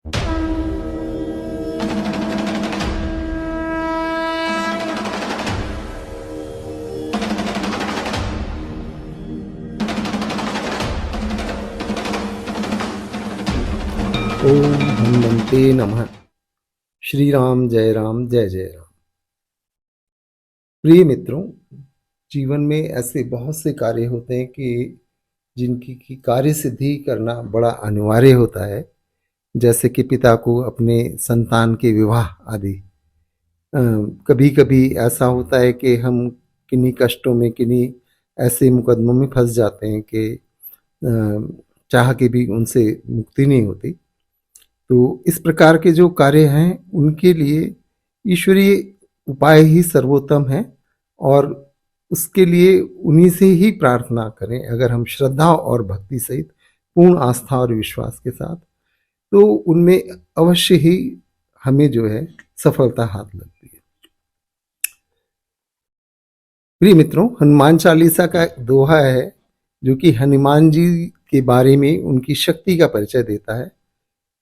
ओम हनुमते नमः। श्री राम जय राम जय जय राम। प्रिय मित्रों, जीवन में ऐसे बहुत से कार्य होते हैं कि जिनकी की कार्य सिद्धि करना बड़ा अनिवार्य होता है। जैसे कि पिता को अपने संतान के विवाह आदि। कभी कभी ऐसा होता है कि हम किन्हीं कष्टों में, किन्हीं ऐसे मुकदमों में फंस जाते हैं कि चाह के भी उनसे मुक्ति नहीं होती। तो इस प्रकार के जो कार्य हैं उनके लिए ईश्वरीय उपाय ही सर्वोत्तम है, और उसके लिए उन्हीं से ही प्रार्थना करें अगर हम श्रद्धा और भक्ति सहित पूर्ण आस्था और विश्वास के साथ, तो उनमें अवश्य ही हमें जो है सफलता हाथ लगती है। प्रिय मित्रों, हनुमान चालीसा का एक दोहा है जो कि हनुमान जी के बारे में उनकी शक्ति का परिचय देता है।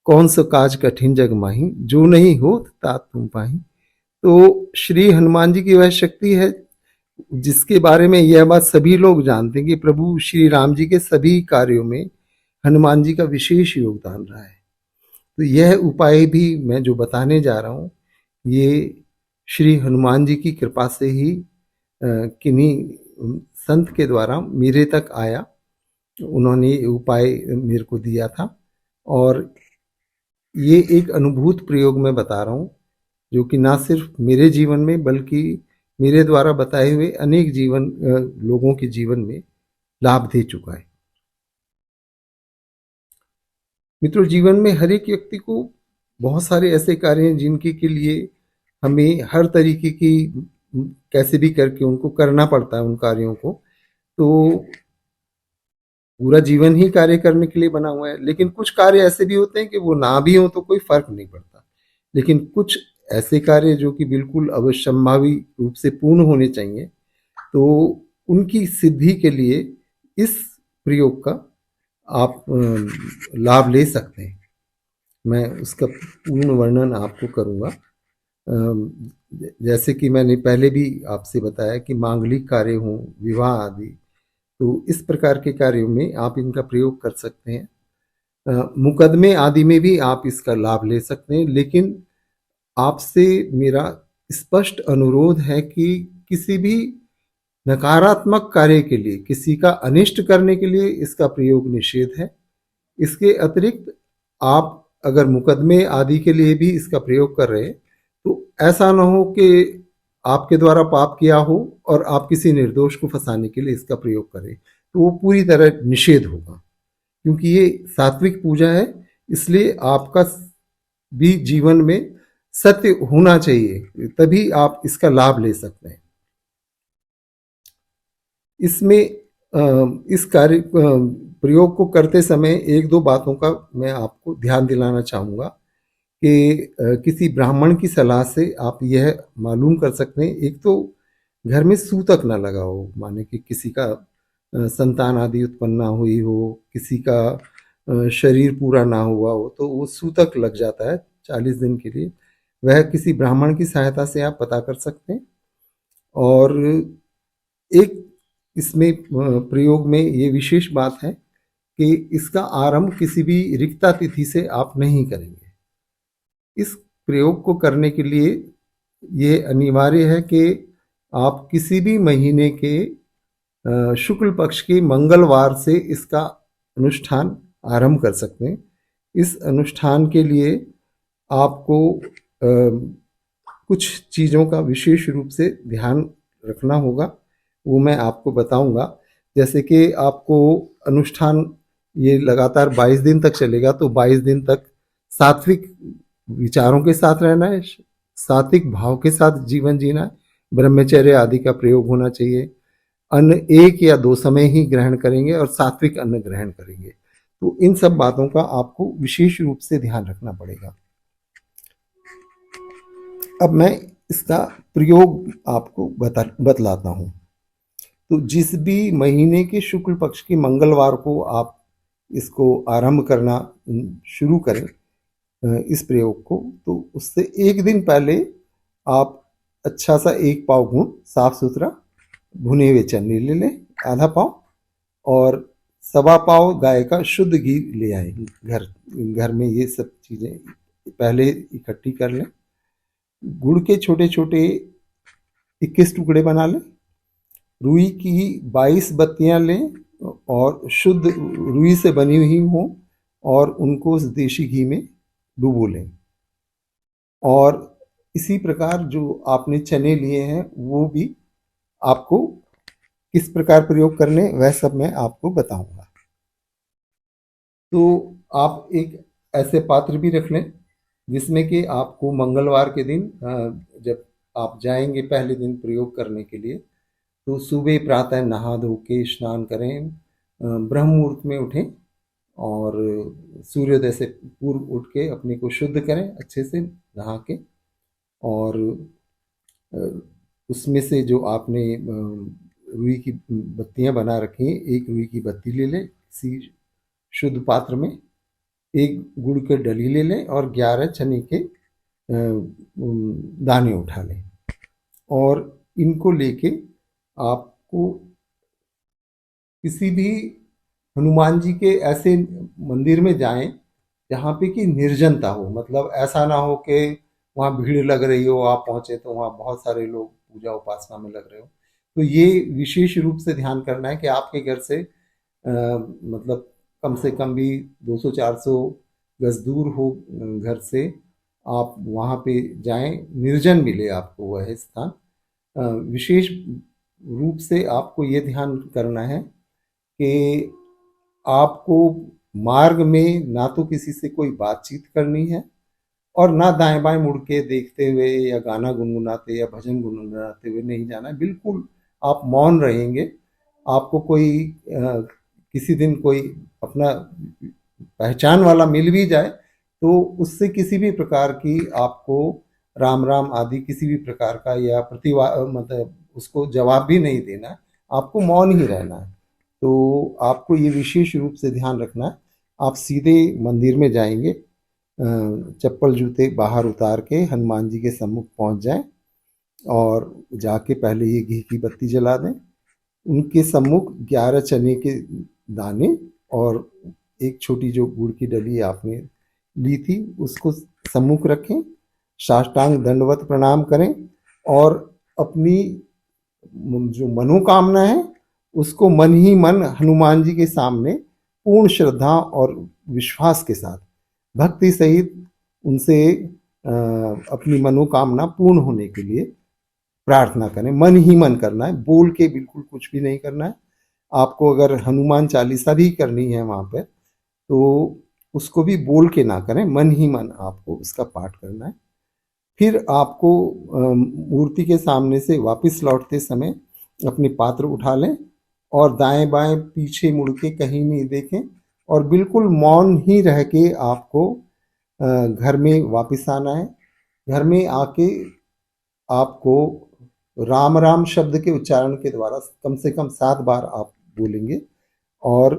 कौन सो काज कठिन जग माही, जो नहीं हो तात तुम पाही। तो श्री हनुमान जी की वह शक्ति है जिसके बारे में यह बात सभी लोग जानते हैं कि प्रभु श्री राम जी के सभी कार्यों में हनुमान जी का विशेष योगदान रहा है। तो यह उपाय भी मैं जो बताने जा रहा हूँ, ये श्री हनुमान जी की कृपा से ही किन्हीं संत के द्वारा मेरे तक आया। उन्होंने ये उपाय मेरे को दिया था, और ये एक अनुभूत प्रयोग मैं बता रहा हूँ जो कि ना सिर्फ मेरे जीवन में बल्कि मेरे द्वारा बताए हुए अनेक लोगों के जीवन में लाभ दे चुका है। मित्रों, जीवन में हर एक व्यक्ति को बहुत सारे ऐसे कार्य हैं जिनके के लिए हमें हर तरीके की कैसे भी करके उनको करना पड़ता है उन कार्यों को। तो पूरा जीवन ही कार्य करने के लिए बना हुआ है, लेकिन कुछ कार्य ऐसे भी होते हैं कि वो ना भी हो तो कोई फर्क नहीं पड़ता। लेकिन कुछ ऐसे कार्य जो कि बिल्कुल अवश्यंभावी रूप से पूर्ण होने चाहिए, तो उनकी सिद्धि के लिए इस प्रयोग का आप लाभ ले सकते हैं। मैं उसका पूर्ण वर्णन आपको करूंगा। जैसे कि मैंने पहले भी आपसे बताया कि मांगलिक कार्य हों, विवाह आदि, तो इस प्रकार के कार्यों में आप इनका प्रयोग कर सकते हैं। मुकदमे आदि में भी आप इसका लाभ ले सकते हैं, लेकिन आपसे मेरा स्पष्ट अनुरोध है कि किसी भी नकारात्मक कार्य के लिए, किसी का अनिष्ट करने के लिए इसका प्रयोग निषेध है। इसके अतिरिक्त आप अगर मुकदमे आदि के लिए भी इसका प्रयोग कर रहे हैं, तो ऐसा ना हो कि आपके द्वारा पाप किया हो और आप किसी निर्दोष को फंसाने के लिए इसका प्रयोग करें, तो वो पूरी तरह निषेध होगा। क्योंकि ये सात्विक पूजा है, इसलिए आपका भी जीवन में सत्य होना चाहिए, तभी आप इसका लाभ ले सकते हैं। इसमें इस कार्य प्रयोग को करते समय एक दो बातों का मैं आपको ध्यान दिलाना चाहूँगा कि किसी ब्राह्मण की सलाह से आप यह मालूम कर सकते हैं। एक तो घर में सूतक ना लगा हो, माने कि किसी का संतान आदि उत्पन्न ना हुई हो, किसी का शरीर पूरा ना हुआ हो, तो वो सूतक लग जाता है 40 दिन के लिए। वह किसी ब्राह्मण की सहायता से आप पता कर सकते हैं। और एक इसमें प्रयोग में ये विशेष बात है कि इसका आरंभ किसी भी रिक्ता तिथि से आप नहीं करेंगे। इस प्रयोग को करने के लिए ये अनिवार्य है कि आप किसी भी महीने के शुक्ल पक्ष के मंगलवार से इसका अनुष्ठान आरंभ कर सकते हैं। इस अनुष्ठान के लिए आपको कुछ चीज़ों का विशेष रूप से ध्यान रखना होगा, वो मैं आपको बताऊंगा। जैसे कि आपको अनुष्ठान ये लगातार 22 दिन तक चलेगा, तो 22 दिन तक सात्विक विचारों के साथ रहना है, सात्विक भाव के साथ जीवन जीना है, ब्रह्मचर्य आदि का प्रयोग होना चाहिए। अन्न एक या दो समय ही ग्रहण करेंगे और सात्विक अन्न ग्रहण करेंगे। तो इन सब बातों का आपको विशेष रूप से ध्यान रखना पड़ेगा। अब मैं इसका प्रयोग आपको बतलाता हूँ। तो जिस भी महीने के शुक्ल पक्ष के मंगलवार को आप इसको आरंभ करना शुरू करें, इस प्रयोग को, तो उससे एक दिन पहले आप अच्छा सा 1 पाव गुण साफ सुथरा भुने हुए चने ले लें, आधा पाव, और सवा पाव गाय का शुद्ध घी ले आए घर। घर में ये सब चीज़ें पहले इकट्ठी कर लें। गुड़ के छोटे छोटे 21 टुकड़े बना लें। रुई की 22 बत्तियां लें और शुद्ध रुई से बनी हुई हों, और उनको उस देशी घी में डुबो लें। और इसी प्रकार जो आपने चने लिए हैं वो भी आपको किस प्रकार प्रयोग करने, वह सब मैं आपको बताऊंगा। तो आप एक ऐसे पात्र भी रख लें जिसमें कि आपको मंगलवार के दिन जब आप जाएंगे पहले दिन प्रयोग करने के लिए, तो सुबह प्रातः नहा धो के स्नान करें, ब्रह्म मुहूर्त में उठें और सूर्योदय से पूर्व उठ के अपने को शुद्ध करें अच्छे से नहा के, और उसमें से जो आपने रुई की बत्तियां बना रखी हैं, एक रुई की बत्ती ले लें किसी शुद्ध पात्र में, एक गुड़ के डली ले लें और 11 चने के दाने उठा लें, और इनको लेके आपको किसी भी हनुमान जी के ऐसे मंदिर में जाएं जहाँ पे कि निर्जनता हो। मतलब ऐसा ना हो कि वहाँ भीड़ लग रही हो, आप पहुंचे तो वहाँ बहुत सारे लोग पूजा उपासना में लग रहे हो। तो ये विशेष रूप से ध्यान करना है कि आपके घर से मतलब कम से कम भी 200-400 गज दूर हो घर से, आप वहाँ पे जाएं, निर्जन मिले आपको वह स्थान। विशेष रूप से आपको ये ध्यान करना है कि आपको मार्ग में ना तो किसी से कोई बातचीत करनी है, और ना दाएं बाएं मुड़ के देखते हुए या गाना गुनगुनाते या भजन गुनगुनाते हुए नहीं जाना है। बिल्कुल आप मौन रहेंगे। आपको कोई किसी दिन कोई अपना पहचान वाला मिल भी जाए तो उससे किसी भी प्रकार की आपको राम राम आदि किसी भी प्रकार का या मतलब उसको जवाब भी नहीं देना है, आपको मौन ही रहना है। तो आपको ये विशेष रूप से ध्यान रखना है। आप सीधे मंदिर में जाएंगे, चप्पल जूते बाहर उतार के हनुमान जी के सम्मुख पहुंच जाएं, और जाके पहले ये घी की बत्ती जला दें। उनके सम्मुख 11 चने के दाने और एक छोटी जो गुड़ की डली आपने ली थी उसको सम्मुख रखें, साष्टांग दंडवत प्रणाम करें, और अपनी जो मनोकामना है उसको मन ही मन हनुमान जी के सामने पूर्ण श्रद्धा और विश्वास के साथ भक्ति सहित उनसे अपनी मनोकामना पूर्ण होने के लिए प्रार्थना करें। मन ही मन करना है, बोल के बिल्कुल कुछ भी नहीं करना है। आपको अगर हनुमान चालीसा भी करनी है वहाँ पर तो उसको भी बोल के ना करें, मन ही मन आपको उसका पाठ करना है। फिर आपको मूर्ति के सामने से वापस लौटते समय अपने पात्र उठा लें और दाएं बाएं पीछे मुड़ के कहीं नहीं देखें, और बिल्कुल मौन ही रह के आपको घर में वापस आना है। घर में आके आपको राम राम शब्द के उच्चारण के द्वारा कम से कम 7 बार आप बोलेंगे और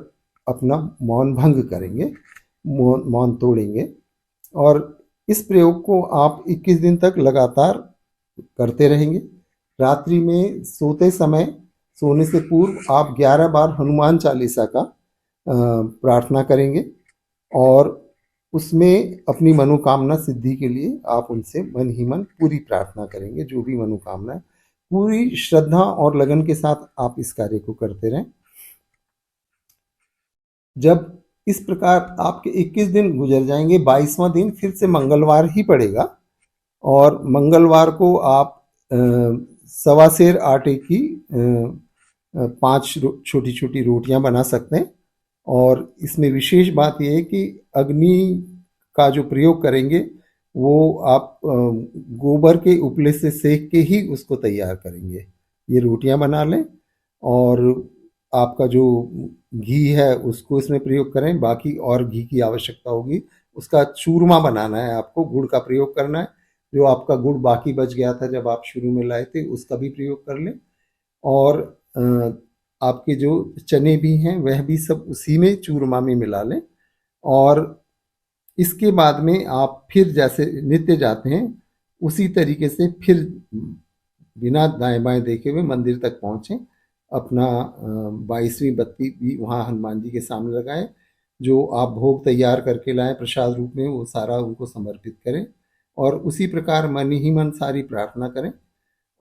अपना मौन भंग करेंगे, मौन तोड़ेंगे। और इस प्रयोग को आप 21 दिन तक लगातार करते रहेंगे। रात्रि में सोते समय, सोने से पूर्व आप 11 बार हनुमान चालीसा का प्रार्थना करेंगे, और उसमें अपनी मनोकामना सिद्धि के लिए आप उनसे मन ही मन पूरी प्रार्थना करेंगे। जो भी मनोकामना है, पूरी श्रद्धा और लगन के साथ आप इस कार्य को करते रहें। जब इस प्रकार आपके 21 दिन गुजर जाएंगे, 22वां दिन फिर से मंगलवार ही पड़ेगा, और मंगलवार को आप सवा सेर आटे की 5 छोटी छोटी रोटियां बना सकते हैं। और इसमें विशेष बात यह है कि अग्नि का जो प्रयोग करेंगे वो आप गोबर के उपले से सेक के ही उसको तैयार करेंगे। ये रोटियां बना लें, और आपका जो घी है उसको इसमें प्रयोग करें। बाकी और घी की आवश्यकता होगी, उसका चूरमा बनाना है, आपको गुड़ का प्रयोग करना है। जो आपका गुड़ बाकी बच गया था जब आप शुरू में लाए थे, उसका भी प्रयोग कर लें। और आपके जो चने भी हैं वह भी सब उसी में चूरमा में मिला लें, और इसके बाद में आप फिर जैसे नित्य जाते हैं उसी तरीके से फिर बिना दाएं बाएं देखे हुए मंदिर तक पहुंचे। अपना 22वीं बत्ती भी वहाँ हनुमान जी के सामने लगाएं। जो आप भोग तैयार करके लाएं प्रसाद रूप में वो सारा उनको समर्पित करें और उसी प्रकार मन ही मन सारी प्रार्थना करें।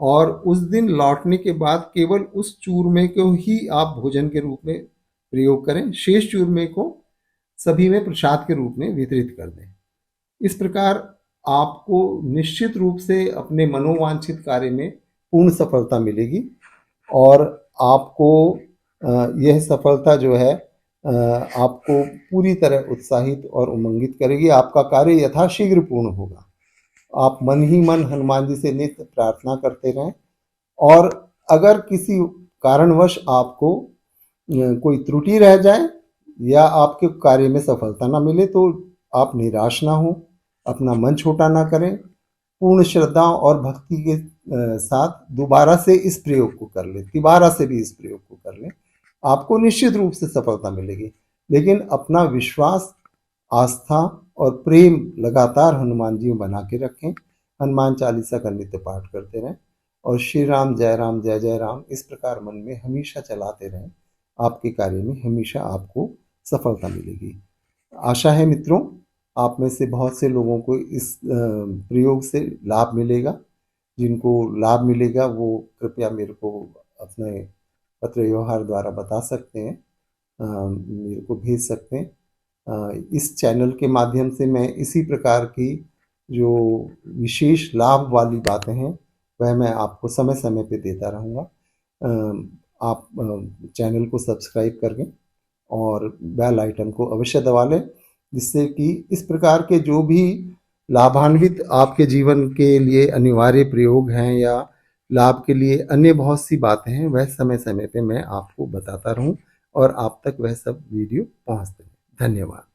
और उस दिन लौटने के बाद केवल उस चूरमे को ही आप भोजन के रूप में प्रयोग करें, शेष चूरमे को सभी में प्रसाद के रूप में वितरित कर दें। इस प्रकार आपको निश्चित रूप से अपने मनोवांछित कार्य में पूर्ण सफलता मिलेगी और आपको यह सफलता जो है आपको पूरी तरह उत्साहित और उमंगित करेगी। आपका कार्य यथाशीघ्र पूर्ण होगा। आप मन ही मन हनुमान जी से नित्य प्रार्थना करते रहें और अगर किसी कारणवश आपको कोई त्रुटि रह जाए या आपके कार्य में सफलता ना मिले तो आप निराश ना हो, अपना मन छोटा ना करें, पूर्ण श्रद्धा और भक्ति के साथ दोबारा से इस प्रयोग को कर लें, तिबारा से भी इस प्रयोग को कर लें। आपको निश्चित रूप से सफलता मिलेगी। लेकिन अपना विश्वास, आस्था और प्रेम लगातार हनुमान जी में बना के रखें। हनुमान चालीसा का नित्य पाठ करते रहें और श्री राम जय जय राम इस प्रकार मन में हमेशा चलाते रहें। आपके कार्य में हमेशा आपको सफलता मिलेगी। आशा है मित्रों आप में से बहुत से लोगों को इस प्रयोग से लाभ मिलेगा। जिनको लाभ मिलेगा वो कृपया मेरे को अपने पत्र व्यवहार द्वारा बता सकते हैं, मेरे को भेज सकते हैं। इस चैनल के माध्यम से मैं इसी प्रकार की जो विशेष लाभ वाली बातें हैं वह मैं आपको समय समय पे देता रहूँगा। आप चैनल को सब्सक्राइब करें और बेल आइकन को अवश्य दबा लें, जिससे कि इस प्रकार के जो भी लाभान्वित आपके जीवन के लिए अनिवार्य प्रयोग हैं या लाभ के लिए अन्य बहुत सी बातें हैं वह समय समय पे मैं आपको बताता रहूं और आप तक वह सब वीडियो पहुंचते हैं। धन्यवाद।